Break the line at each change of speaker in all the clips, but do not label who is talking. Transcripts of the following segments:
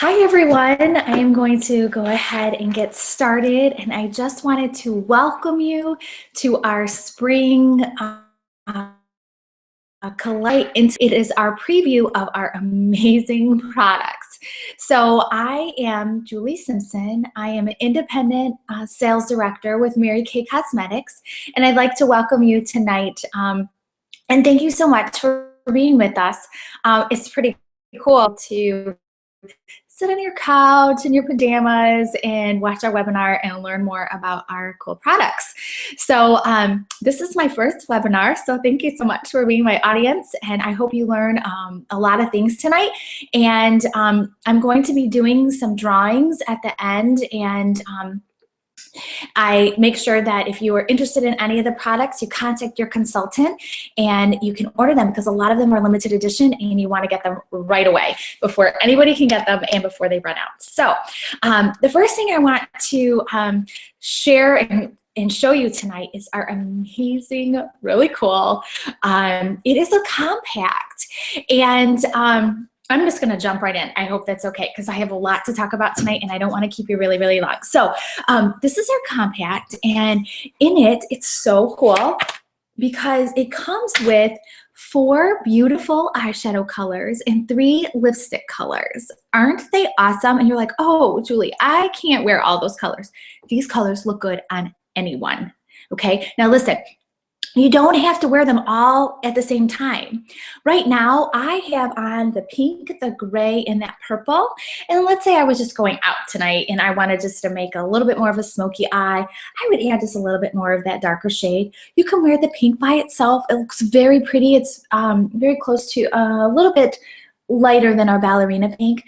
Hi everyone, I am going to go ahead and get started, and I just wanted to welcome you to our spring Collide. It is our preview of our amazing products. So I am Julie Simpson. I am an independent sales director with Mary Kay Cosmetics, and I'd like to welcome you tonight. And thank you so much for being with us. It's pretty cool to sit on your couch in your pajamas and watch our webinar and learn more about our cool products. So this is my first webinar, so thank you so much for being my audience, and I hope you learn a lot of things tonight. And I'm going to be doing some drawings at the end, and I make sure that if you are interested in any of the products, you contact your consultant and you can order them, because a lot of them are limited edition and you want to get them right away before anybody can get them and before they run out. So the first thing I want to share and show you tonight is our amazing, really cool, it is a compact. And I'm just going to jump right in. I hope that's okay, because I have a lot to talk about tonight and I don't want to keep you really, really long. So this is our compact, and in it, it's so cool because it comes with 4 beautiful eyeshadow colors and 3 lipstick colors. Aren't they awesome? And you're like, oh, Julie, I can't wear all those colors. These colors look good on anyone. Okay, now listen. You don't have to wear them all at the same time. Right now, I have on the pink, the gray, and that purple. And let's say I was just going out tonight and I wanted just to make a little bit more of a smoky eye. I would add just a little bit more of that darker shade. You can wear the pink by itself. It looks very pretty. It's very close to a little bit lighter than our ballerina pink.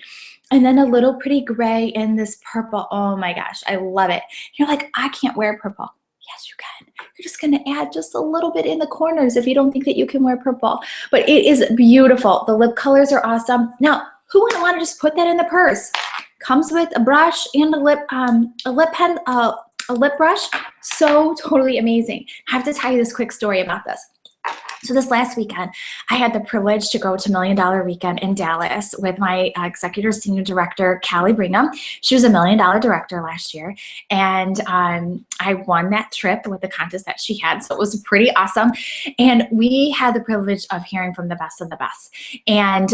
And then a little pretty gray and this purple. Oh my gosh, I love it. You're like, I can't wear purple. Yes, you can. You're just going to add just a little bit in the corners if you don't think that you can wear purple. But it is beautiful. The lip colors are awesome. Now, who wouldn't want to just put that in the purse? Comes with a brush and a lip pen, a lip brush. So totally amazing. I have to tell you this quick story about this. So this last weekend, I had the privilege to go to $1 Million Weekend in Dallas with my executive senior director, Callie Brigham. She was a $1 Million director last year, and I won that trip with the contest that she had, so it was pretty awesome. And we had the privilege of hearing from the best of the best. And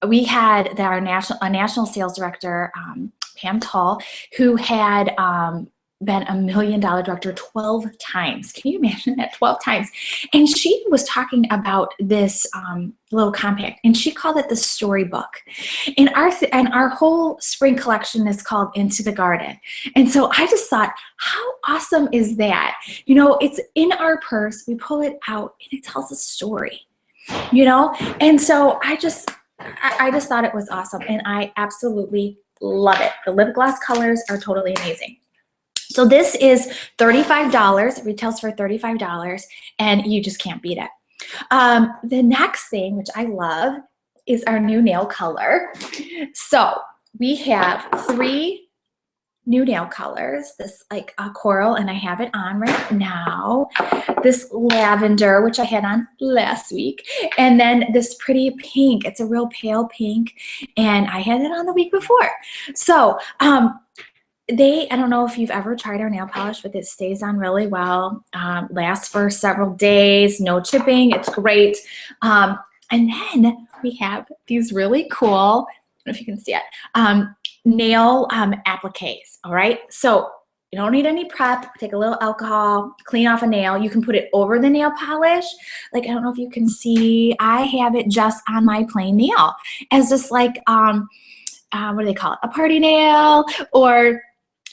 we had our national sales director, Pam Tull, who had been a $1 Million director 12 times. Can you imagine that? 12 times. And she was talking about this little compact, and she called it the storybook. And our whole spring collection is called Into the Garden. And so I just thought, how awesome is that? You know, it's in our purse, we pull it out, and it tells a story, you know? And so I just thought it was awesome, and I absolutely love it. The lip gloss colors are totally amazing. So this is $35, it retails for $35, and you just can't beat it. The next thing, which I love, is our new nail color. So we have 3 new nail colors, this like a coral, and I have it on right now, this lavender, which I had on last week, and then this pretty pink. It's a real pale pink, and I had it on the week before. So I don't know if you've ever tried our nail polish, but it stays on really well, lasts for several days, no chipping, it's great. And then we have these really cool, I don't know if you can see it, nail appliques, all right? So you don't need any prep. Take a little alcohol, clean off a nail. You can put it over the nail polish. Like, I don't know if you can see, I have it just on my plain nail as just like, what do they call it? A party nail, or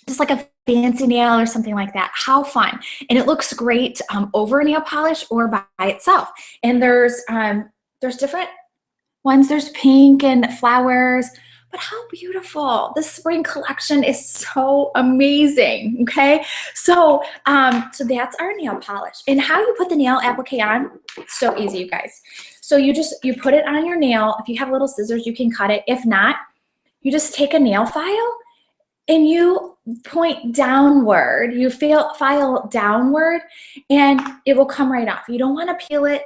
just like a fancy nail or something like that. How fun. And it looks great over nail polish or by itself. And there's different ones. There's pink and flowers, but how beautiful. The spring collection is so amazing, okay? So, so that's our nail polish. And how you put the nail applique on, so easy, you guys. So you put it on your nail. If you have little scissors, you can cut it. If not, you just take a nail file and you point downward, you file downward, and it will come right off. You don't want to peel it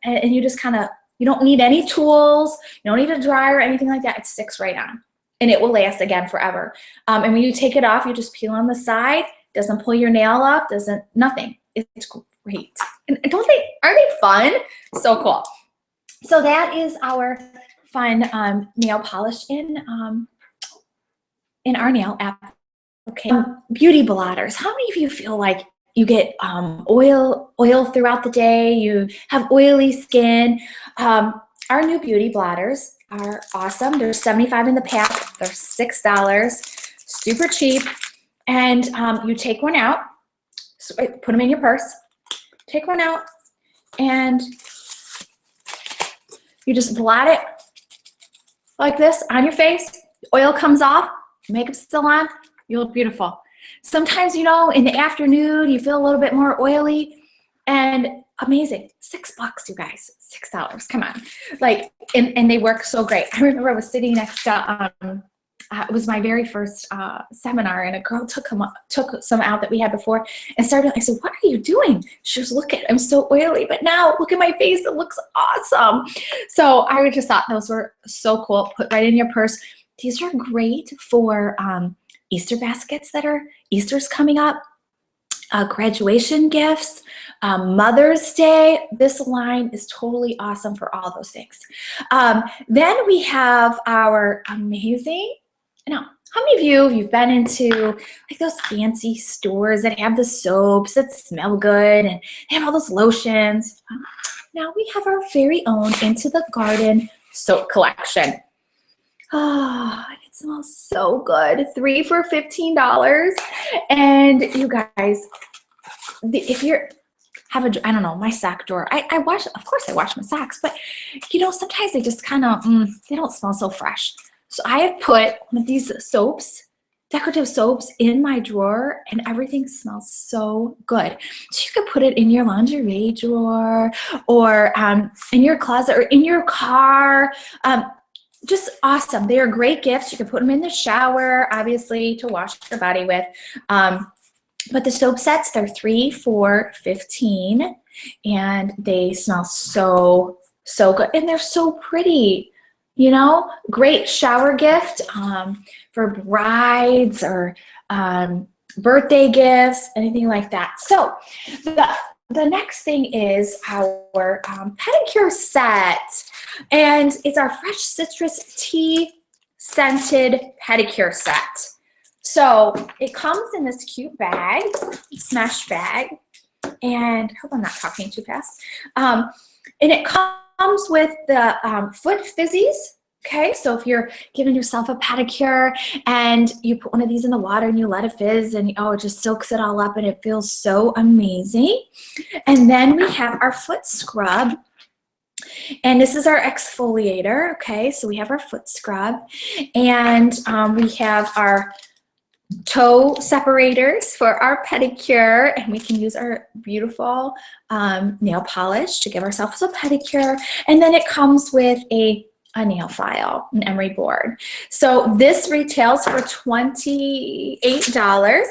and you just kind of, you don't need any tools, you don't need a dryer or anything like that. It sticks right on. and it will last again forever. And when you take it off, you just peel on the side. Doesn't pull your nail off. Doesn't nothing. It's great. And are they fun? So cool. So that is our fun nail polish in our nail app. Okay, beauty blotters. How many of you feel like you get oil throughout the day? You have oily skin. Our new beauty blotters are awesome. They're $75 in the pack. They're $6, super cheap. And you take one out, so put them in your purse. Take one out, and you just blot it like this on your face. Oil comes off, makeup's still on, you look beautiful. Sometimes, you know, in the afternoon, you feel a little bit more oily, and amazing. $6, you guys, $6, come on. Like, and they work so great. I remember I was sitting next to, it was my very first seminar, and a girl took some out that we had before and started. I said, "What are you doing?" She was, "Look at, I'm so oily, but now look at my face. It looks awesome." So I just thought those were so cool. Put right in your purse. These are great for Easter baskets Easter's coming up, graduation gifts, Mother's Day. This line is totally awesome for all those things. Then we have our amazing, how many of you've been into like those fancy stores that have the soaps that smell good and they have all those lotions? Now we have our very own Into the Garden soap collection. Oh, it smells so good. 3 for $15. And you guys, if you're have a, I don't know, my sock drawer. I wash, of course I wash my socks, but you know, sometimes they just kind of, they don't smell so fresh. So I have put one of these soaps, decorative soaps, in my drawer, and everything smells so good. So you could put it in your lingerie drawer, or in your closet, or in your car. Just awesome. They are great gifts. You can put them in the shower, obviously, to wash your body with. But the soap sets, they're 3 for $15, and they smell so good, and they're so pretty. You know, great shower gift for brides or birthday gifts, anything like that. So the next thing is our pedicure set, and it's our fresh citrus tea scented pedicure set. So it comes in this cute bag, mesh bag, and I hope I'm not talking too fast. And it comes with the foot fizzies. Okay, so if you're giving yourself a pedicure and you put one of these in the water and you let it fizz, and it just soaks it all up, and it feels so amazing. And then we have our foot scrub, and this is our exfoliator. Okay, so we have our foot scrub, and we have our toe separators for our pedicure, and we can use our beautiful nail polish to give ourselves a pedicure. And then it comes with a nail file, an emery board. So this retails for $28.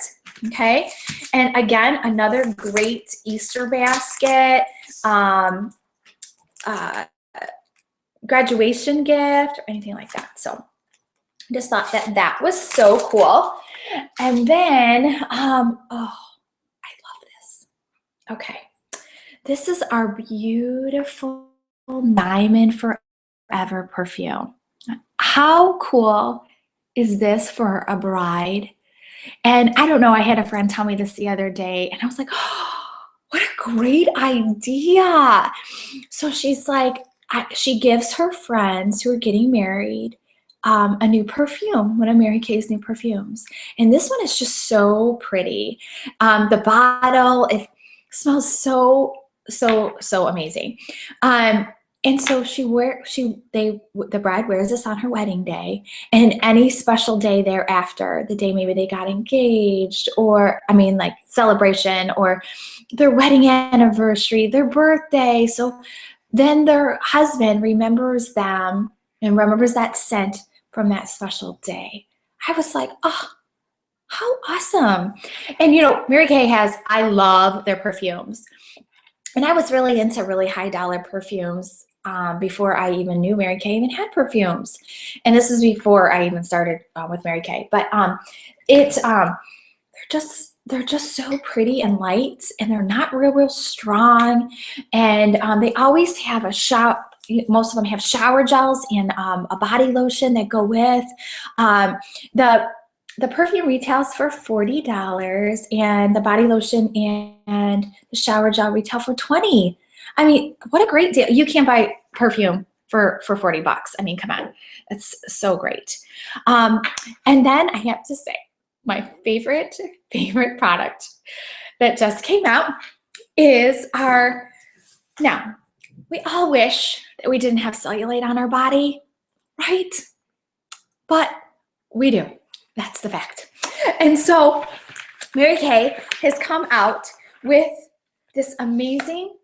Okay, and again, another great Easter basket, graduation gift, or anything like that. So I just thought that was so cool. And then, oh, I love this. Okay, this is our beautiful Diamond Forever perfume. How cool is this for a bride? And I don't know, I had a friend tell me this the other day, and I was like, oh, what a great idea. So she's like, she gives her friends who are getting married a new perfume, one of Mary Kay's new perfumes. And this one is just so pretty. The bottle, it smells so amazing. And so the bride wears this on her wedding day, and any special day thereafter, the day maybe they got engaged, or like celebration, or their wedding anniversary, their birthday. So then their husband remembers them and remembers that scent from that special day. I was like, oh, how awesome. And Mary Kay I love their perfumes. And I was really into really high dollar perfumes before I even knew Mary Kay even had perfumes. And this is before I even started with Mary Kay. But they're just so pretty and light, and they're not real strong. And they always have a shower. Most of them have shower gels and a body lotion that go with. The perfume retails for $40, and the body lotion and the shower gel retail for $20. I mean, what a great deal. You can't buy perfume for $40. I mean, come on. That's so great. And then I have to say, my favorite product that just came out is now, we all wish that we didn't have cellulite on our body, right? But we do. That's the fact. And so Mary Kay has come out with this amazing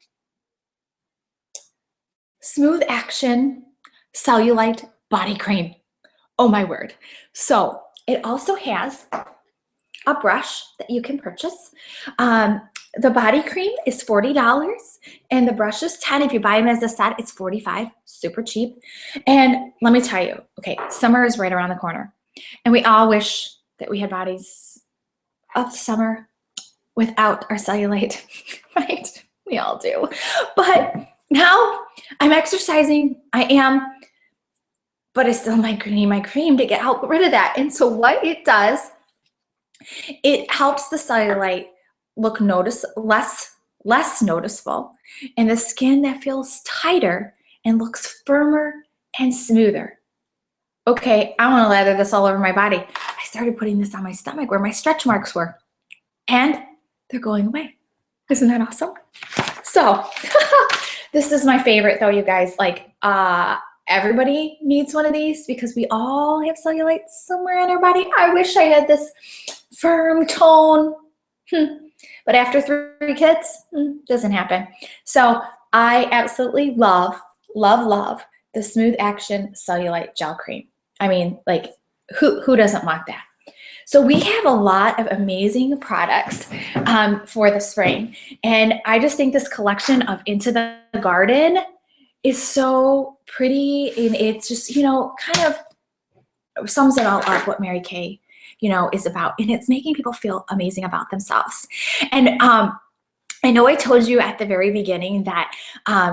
Smooth Action Cellulite Body Cream. Oh my word. So it also has a brush that you can purchase. The body cream is $40 and the brush is $10. If you buy them as a set, it's $45, super cheap. And let me tell you, okay, summer is right around the corner. And we all wish that we had bodies of summer without our cellulite, right? We all do. But now I'm exercising, I am, but I still might need my cream to help get rid of that. And so what it does, it helps the cellulite look less noticeable, and the skin that feels tighter and looks firmer and smoother. Okay, I want to lather this all over my body. I started putting this on my stomach where my stretch marks were, and they're going away. Isn't that awesome? So this is my favorite though, you guys. Like, everybody needs one of these because we all have cellulite somewhere in our body. I wish I had this firm tone. But after 3 kids, doesn't happen. So I absolutely love the Smooth Action Cellulite Gel Cream. I mean, like, who doesn't want that? So we have a lot of amazing products for the spring. And I just think this collection of Into the Garden is so pretty. And it's just, kind of sums it all up what Mary Kay, is about. And it's making people feel amazing about themselves. And I know I told you at the very beginning that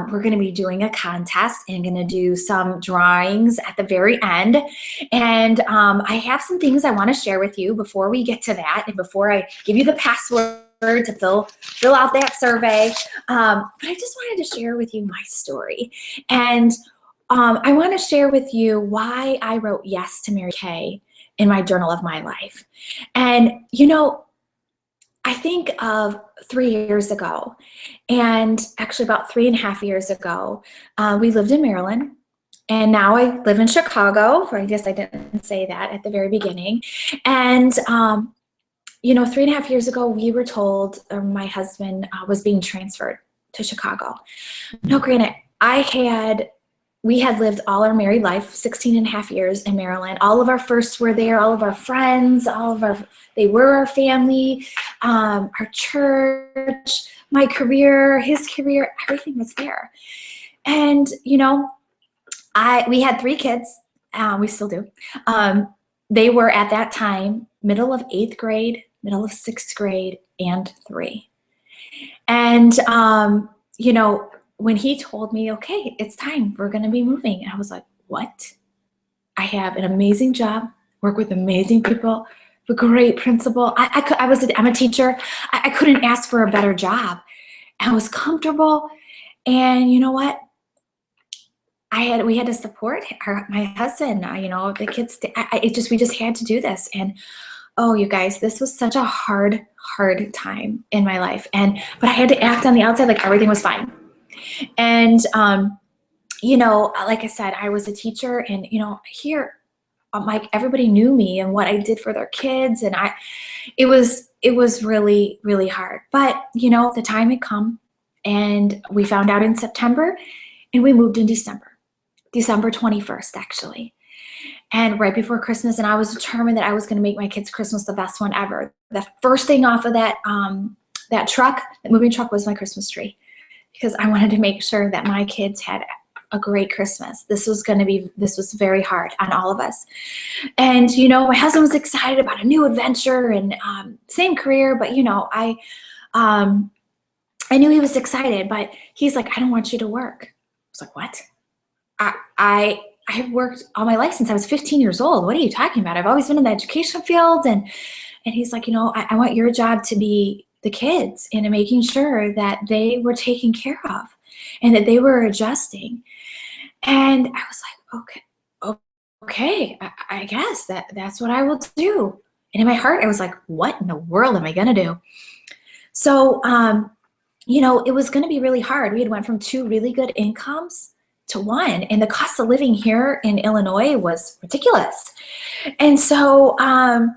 we're going to be doing a contest and going to do some drawings at the very end. And I have some things I want to share with you before we get to that and before I give you the password to fill out that survey. But I just wanted to share with you my story. And I want to share with you why I wrote yes to Mary Kay in my journal of my life. And, I think of 3 years ago, and actually about 3.5 years ago, we lived in Maryland, and now I live in Chicago. I guess I didn't say that at the very beginning. And, 3.5 years ago, we were told, or my husband was being transferred to Chicago. Now, granted, we had lived all our married life, 16.5 years in Maryland. All of our firsts were there, all of our friends, they were our family, our church, my career, his career, everything was there. And, we had 3 kids, we still do. They were at that time, middle of 8th grade, middle of 6th grade, and 3. And, when he told me, okay, it's time, we're going to be moving. And I was like, what? I have an amazing job, work with amazing people, a great principal. I'm a teacher. I couldn't ask for a better job. I was comfortable. And you know what? We had to support my husband, the kids. We just had to do this. And oh, you guys, this was such a hard time in my life. But I had to act on the outside like everything was fine. And, like I said, I was a teacher, and, here, everybody knew me and what I did for their kids. And it was really, really hard. But, the time had come, and we found out in September, and we moved in December 21st, actually. And right before Christmas, and I was determined that I was going to make my kids' Christmas the best one ever. The first thing off of that moving truck was my Christmas tree, because I wanted to make sure that my kids had a great Christmas. This was very hard on all of us. And, my husband was excited about a new adventure and same career, but, I knew he was excited, but he's like, I don't want you to work. I was like, what? I have worked all my life since I was 15 years old. What are you talking about? I've always been in the education field. And he's like, I want your job to be the kids and making sure that they were taken care of and that they were adjusting. And I was like, okay, I guess that's what I will do. And in my heart, I was like, what in the world am I going to do? So, it was going to be really hard. We had went from 2 really good incomes to 1, and the cost of living here in Illinois was ridiculous. And so, now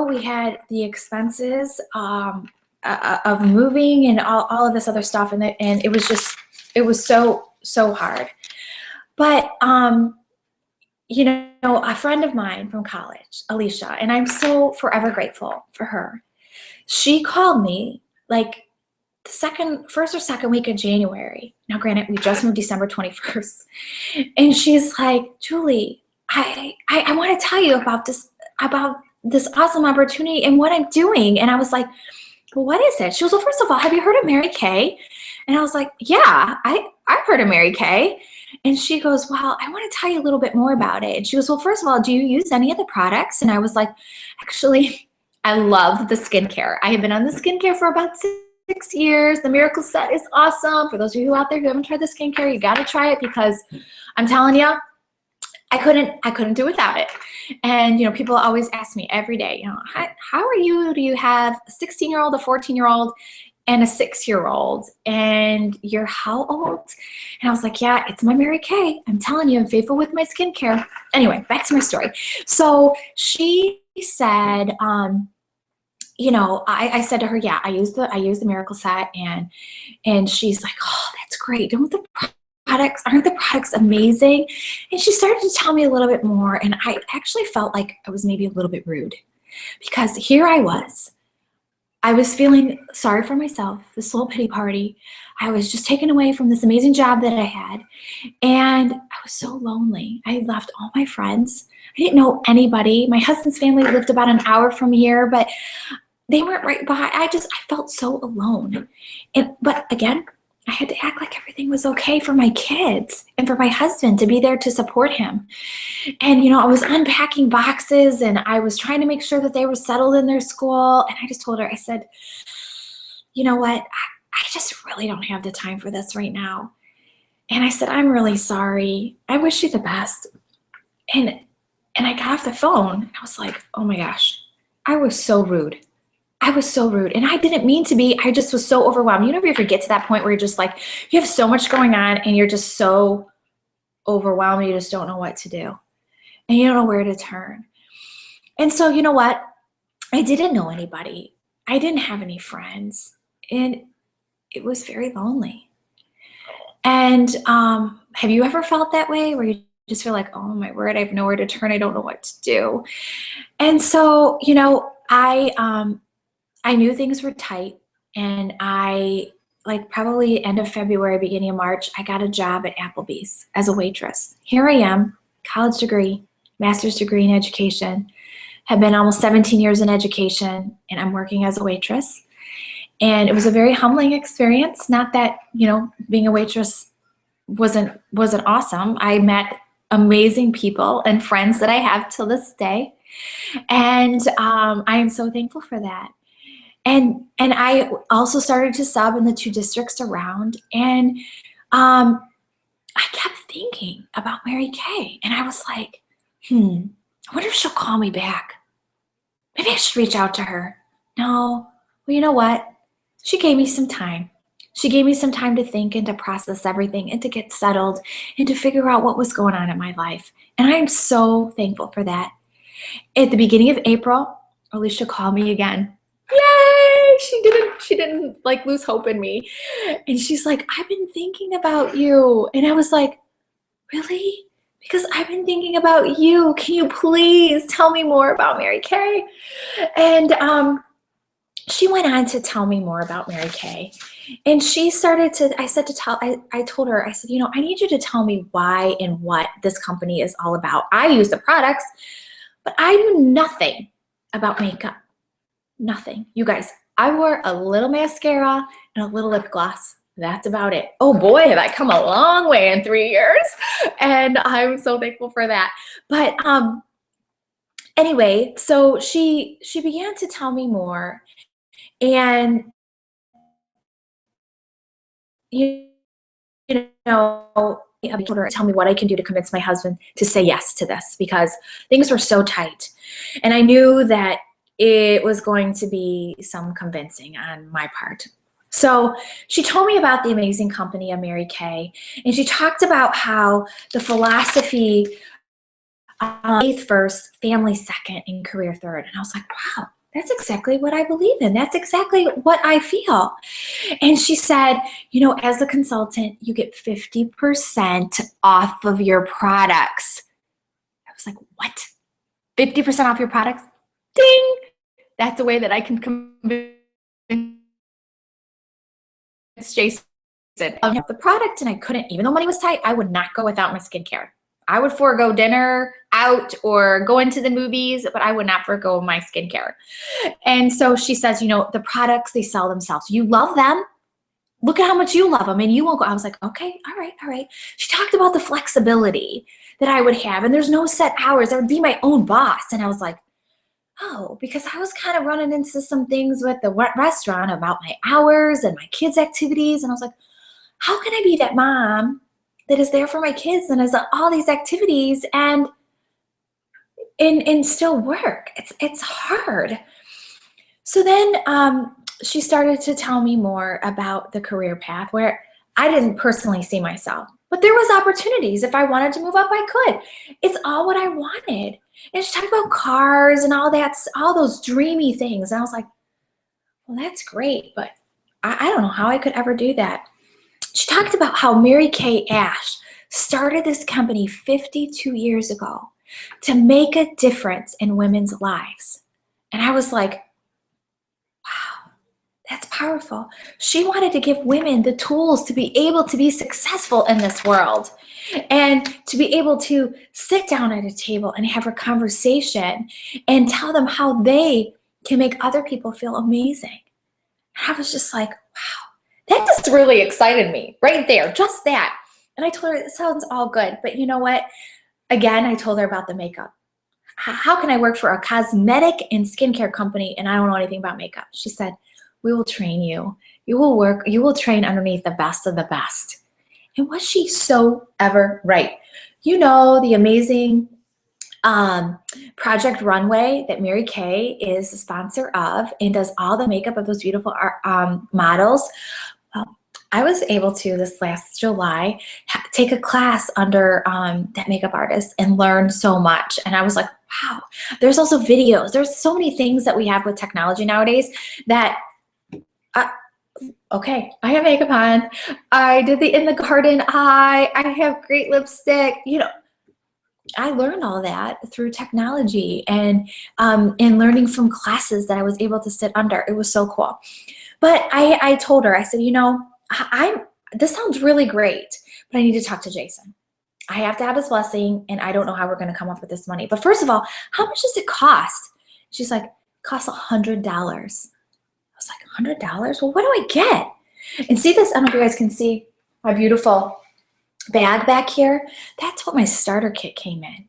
we had the expenses of moving and all of this other stuff, and it was so hard. But a friend of mine from college, Alicia, and I'm so forever grateful for her. She called me like the first or second week of January. Now, granted, we just moved December 21st. And she's like, Julie, I want to tell you about this awesome opportunity and what I'm doing. And I was like, well, what is it? She goes, well, first of all, have you heard of Mary Kay? And I was like, yeah, I've heard of Mary Kay. And she goes, well, I want to tell you a little bit more about it. And she goes, well, first of all, do you use any of the products? And I was like, actually, I love the skincare. I have been on the skincare for about 6 years. The Miracle Set is awesome. For those of you out there who haven't tried the skincare, you got to try it, because I'm telling you, I couldn't do without it. And, people always ask me every day, how are you? Do you have a 16-year-old, a 14-year-old, and a 6-year-old? And you're how old? And I was like, yeah, it's my Mary Kay. I'm telling you, I'm faithful with my skincare. Anyway, back to my story. So she said, I said to her, yeah, I use the Miracle Set, and she's like, oh, that's great. Aren't the products amazing? And she started to tell me a little bit more, and I actually felt like I was maybe a little bit rude, because here I was feeling sorry for myself, this little pity party. I was just taken away from this amazing job that I had, and I was so lonely. I had left all my friends. I didn't know anybody. My husband's family lived about an hour from here, but they weren't right by. I felt so alone. But again, I had to act like everything was okay for my kids and for my husband to be there to support him. And, I was unpacking boxes, and I was trying to make sure that they were settled in their school. And I just told her, I said, you know what? I just really don't have the time for this right now. And I said, I'm really sorry. I wish you the best. And I got off the phone, and I was like, oh my gosh, I was so rude. And I didn't mean to be. I just was so overwhelmed. If you ever get to that point where you're just like, you have so much going on and you're just so overwhelmed, you just don't know what to do. And you don't know where to turn. And so, you know what? I didn't know anybody. I didn't have any friends. And it was very lonely. And have you ever felt that way, where you just feel like, oh my word, I have nowhere to turn. I don't know what to do. And so, I knew things were tight, and probably end of February, beginning of March, I got a job at Applebee's as a waitress. Here I am, college degree, master's degree in education, have been almost 17 years in education, and I'm working as a waitress. And it was a very humbling experience. Not that, being a waitress wasn't awesome. I met amazing people and friends that I have till this day. And I am so thankful for that. And I also started to sub in the 2 districts around, and I kept thinking about Mary Kay, and I was like, I wonder if she'll call me back. Maybe I should reach out to her. No, well, you know what? She gave me some time. She gave me some time to think and to process everything and to get settled and to figure out what was going on in my life. And I am so thankful for that. At the beginning of April, Alicia called me again. Yay! She didn't lose hope in me. And she's like, I've been thinking about you. And I was like, really? Because I've been thinking about you. Can you please tell me more about Mary Kay? And she went on to tell me more about Mary Kay. And she started to, I told her, I said, I need you to tell me why and what this company is all about. I use the products, but I knew nothing about makeup. Nothing. You guys, I wore a little mascara and a little lip gloss. That's about it. Oh boy, have I come a long way in 3 years. And I'm so thankful for that. But anyway, so she began to tell me more. And you I told her, tell me what I can do to convince my husband to say yes to this, because things were so tight. And I knew that it was going to be some convincing on my part. So she told me about the amazing company of Mary Kay, and she talked about how the philosophy, faith first, family second, and career third. And I was like, wow, that's exactly what I believe in. That's exactly what I feel. And she said, as a consultant, you get 50% off of your products. I was like, what? 50% off your products? Ding! That's a way that I can convince Jason of the product. And I couldn't, even though money was tight, I would not go without my skincare. I would forego dinner out or go into the movies, but I would not forego my skincare. And so she says, the products, they sell themselves. You love them. Look at how much you love them, and you won't go. I was like, okay, all right. She talked about the flexibility that I would have, and there's no set hours. I would be my own boss. And I was like, oh, because I was kind of running into some things with the restaurant about my hours and my kids' activities. And I was like, how can I be that mom that is there for my kids and has all these activities and still work? It's hard. So then she started to tell me more about the career path where I didn't personally see myself, but there was opportunities. If I wanted to move up, I could. It's all what I wanted. And she talked about cars and all that, all those dreamy things. And I was like, well, that's great, but I don't know how I could ever do that. She talked about how Mary Kay Ash started this company 52 years ago to make a difference in women's lives. And I was like, wow, that's powerful. She wanted to give women the tools to be able to be successful in this world and to be able to sit down at a table and have a conversation and tell them how they can make other people feel amazing. And I was just like, wow, that just really excited me right there, just that. And I told her, it sounds all good, but you know what? Again, I told her about the makeup. How can I work for a cosmetic and skincare company and I don't know anything about makeup? She said, we will train you. You will train underneath the best of the best. And was she so ever right? The amazing Project Runway that Mary Kay is the sponsor of and does all the makeup of those beautiful models. I was able to, this last July, take a class under that makeup artist and learn so much. And I was like, wow, there's also videos. There's so many things that we have with technology nowadays that, okay, I have makeup on. I did the In the Garden eye. I have great lipstick. I learned all that through technology and learning from classes that I was able to sit under. It was so cool. But I told her, I said, this sounds really great, but I need to talk to Jason. I have to have his blessing, and I don't know how we're going to come up with this money. But first of all, how much does it cost? She's like, it costs $100. I was like, $100? Well, what do I get? And see this? I don't know if you guys can see my beautiful bag back here. That's what my starter kit came in.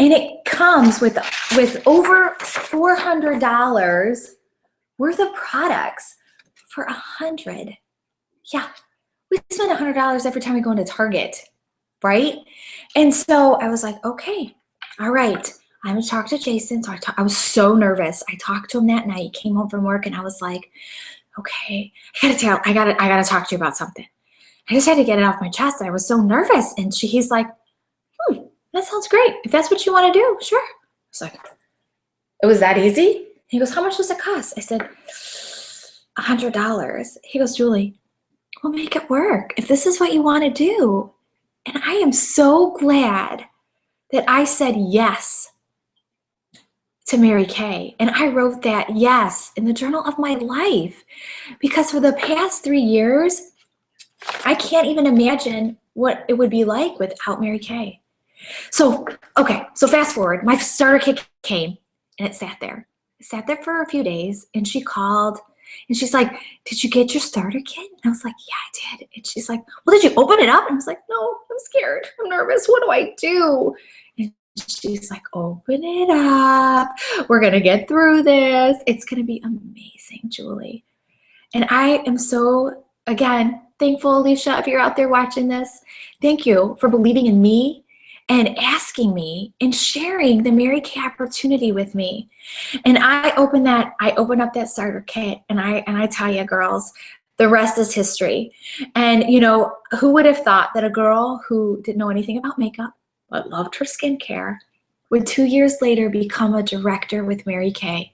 And it comes with over $400 worth of products for $100. Yeah, we spend $100 every time we go into Target, right? And so I was like, okay, all right, I'm gonna talk to Jason. So I was so nervous. I talked to him that night, came home from work, and I was like, okay, I gotta talk to you about something. I just had to get it off my chest. I was so nervous. And he's like, that sounds great. If that's what you want to do, sure. I was like, it was that easy? He goes, how much does it cost? I said, $100. He goes, Julie, we'll make it work if this is what you want to do. And I am so glad that I said yes to Mary Kay. And I wrote that yes in the journal of my life, because for the past 3 years, I can't even imagine what it would be like without Mary Kay. So, okay, so fast forward, my starter kit came and it sat there. It sat there for a few days, and she called and she's like, "Did you get your starter kit?" And I was like, "Yeah, I did." And she's like, "Well, did you open it up?" And I was like, "No, I'm scared. I'm nervous. What do I do?" And she's like, "Open it up. We're going to get through this. It's going to be amazing, Julie." And I am so, again, thankful, Alicia, if you're out there watching this. Thank you for believing in me and asking me and sharing the Mary Kay opportunity with me. And I opened up that starter kit, and I tell you, girls, the rest is history. And you know, who would have thought that a girl who didn't know anything about makeup but loved her skincare would 2 years later become a director with Mary Kay,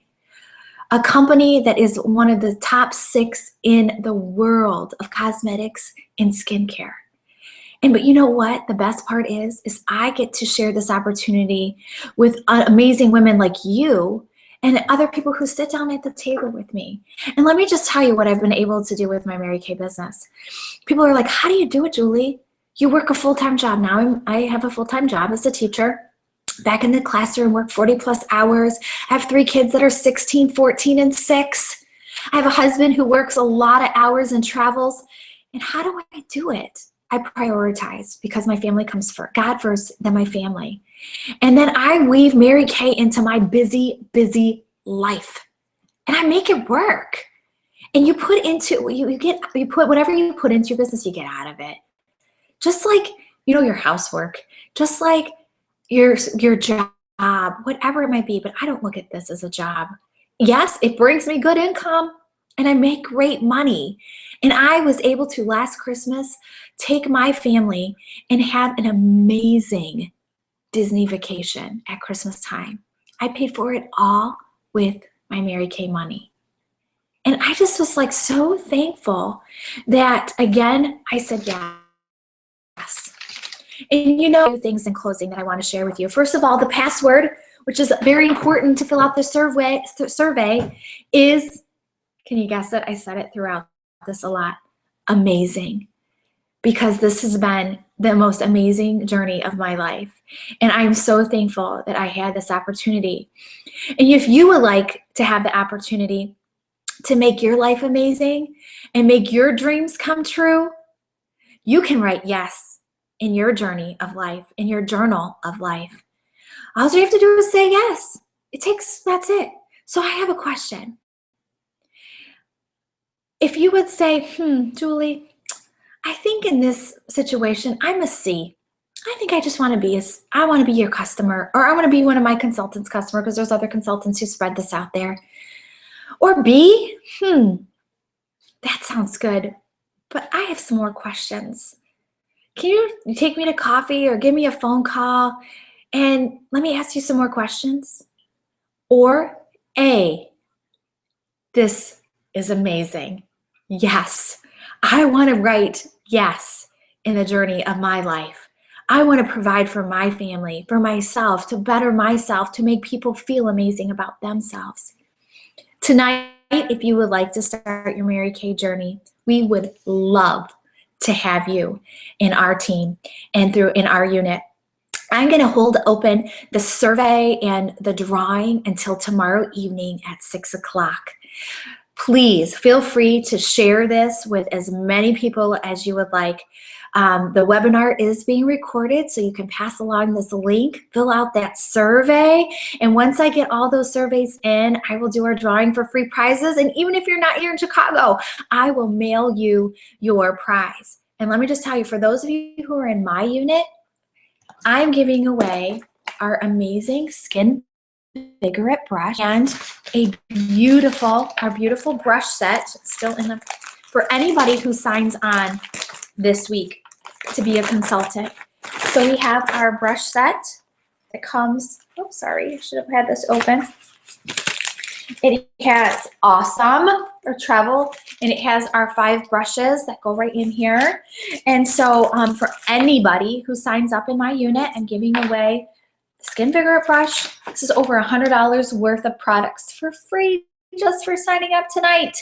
a company that is one of the top 6 in the world of cosmetics and skincare. But you know what? The best part is I get to share this opportunity with amazing women like you and other people who sit down at the table with me. And let me just tell you what I've been able to do with my Mary Kay business. People are like, "How do you do it, Julie? You work a full-time job." Now I have a full-time job as a teacher. Back in the classroom, work 40 plus hours. I have 3 kids that are 16, 14, and 6. I have a husband who works a lot of hours and travels. And how do I do it? I prioritize, because my family comes first, God first, then my family. And then I weave Mary Kay into my busy, busy life. And I make it work. And you put whatever you put into your business, you get out of it. Just like, your housework, just like your job, whatever it might be. But I don't look at this as a job. Yes, it brings me good income and I make great money. And I was able to, last Christmas, take my family and have an amazing Disney vacation at Christmas time. I paid for it all with my Mary Kay money. And I just was like so thankful that, again, I said yes. And things in closing that I want to share with you. First of all, the password, which is very important to fill out the survey is, can you guess it? I said it throughout this a lot, amazing. Because this has been the most amazing journey of my life. And I'm so thankful that I had this opportunity. And if you would like to have the opportunity to make your life amazing and make your dreams come true, you can write yes in your journey of life, in your journal of life. All you have to do is say yes. That's it. So I have a question. If you would say, Julie, I think in this situation, I'm a C. I think I just want to be I want to be your customer, or I want to be one of my consultants' customer, because there's other consultants who spread this out there. Or B, that sounds good, but I have some more questions. Can you take me to coffee or give me a phone call and let me ask you some more questions? Or A, this is amazing. Yes, I want to write yes in the journey of my life. I want to provide for my family, for myself, to better myself, to make people feel amazing about themselves. Tonight, if you would like to start your Mary Kay journey, we would love to have you in our team and in our unit. I'm going to hold open the survey and the drawing until tomorrow evening at 6 o'clock. Please feel free to share this with as many people as you would like. The webinar is being recorded, so you can pass along this link, fill out that survey, and once I get all those surveys in, I will do our drawing for free prizes. And even if you're not here in Chicago, I will mail you your prize. And let me just tell you, for those of you who are in my unit, I'm giving away our amazing Skin Vigorette brush and our beautiful brush set, still in the, for anybody who signs on this week to be a consultant. So we have our brush set that comes, oh, sorry, I should have had this open. It has Awesome or Travel, and it has our 5 brushes that go right in here. And so for anybody who signs up in my unit, I'm giving away the Skin Vigorette brush This is over $100 worth of products for free just for signing up tonight.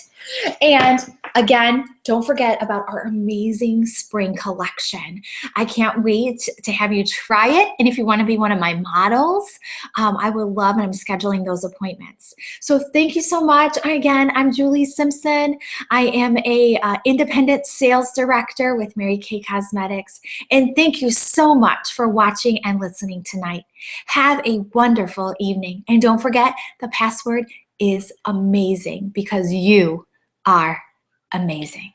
And again, don't forget about our amazing spring collection. I can't wait to have you try it. And if you want to be one of my models, I will love, and I'm scheduling those appointments. So thank you so much. Again, I'm Julie Simpson. I am a independent sales director with Mary Kay Cosmetics. And thank you so much for watching and listening tonight. Have a wonderful evening. And don't forget, the password is amazing because you are amazing.